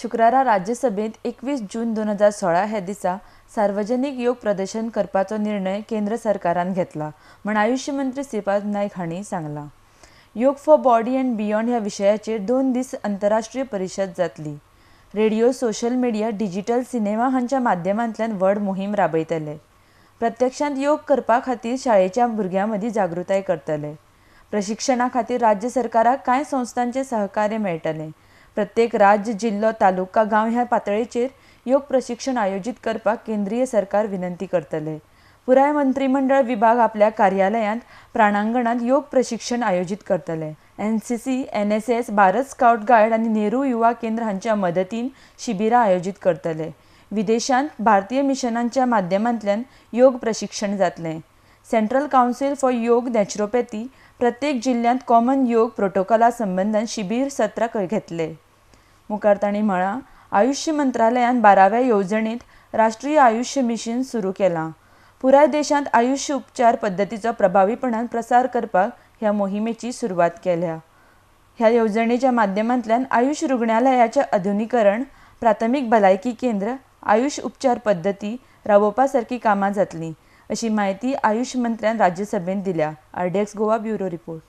शुक्रारा राज्यसभेत 21 जून 2016 ह्या दिसा सार्वजनिक योग प्रदर्शन करपाचो निर्णय केंद्र सरकारान घेतला म्हण आयुष मंत्री श्रीपाद नाईक हांणी सांगला। योग फॉर बॉडी अँड बियॉन्ड ह्या विशयाचेर 2 दीस आंतरराष्ट्रीय परिशद जातली। Radio, social media, digital cinema हांच्या माध्यमांतल्यान व्हड मोहीम राबयतले। प्रत्यक्षांत योग करपा खातीर शाळेच्या भुरग्यां मदीं जागृताय करतले। प्रशिक्षणा खातीर राज्य सरकाराक कांय संस्थांचे सहकार्य मेळटले। प्रत्येक राज्य, जिल्लो, तालुका, गांव ह्या पातळीचेर योग प्रशिक्षण आयोजित करपाक केंद्रीय सरकार विनंती करतले। पुराय मंत्रिमंडळ विभाग आपल्या कार्यालयांत प्रांगणांत योग प्रशिक्षण आयोजित करतले। NCC, NSS, Bharat scout guide आनी नेहरू युवा केंद्र हांच्या मदतीन शिबिरां आयोजित करतले। विदेशांत भारतीय मिशनांच्या माध्यमांतल्यान योग प्रशिक्षण जातले। सेंट्रल काउन्सिल फॉर योग नॅचरोपॅथी प्रत्येक जिल्ह्यांत कॉमन योग प्रोटोकॉला संबंधान शिबीर सत्रां घेतले। मुखार तांणी म्हळां, आयुष मंत्रालयान 12व्या येवजणेंत राष्ट्रीय आयुष मिशन सुरू केलां। पुराय देशांत आयुष उपचार पद्दतीचो प्रभावीपणान प्रसार करपाक ह्या मोहिमेची सुरवात केल्या। ह्या येवजणेच्या माध्यमांतल्यान आयुष रुग्णालयाचें आधुनिकीकरण, प्राथमीक भलायकी केंद्र, आयुष उपचार पद्दती राबोवपा सारकीं कामां जातलीं, अशी माहिती आयुष मंत्र्यान राज्यसभेंत दिल्या। RDX Goa bureau report.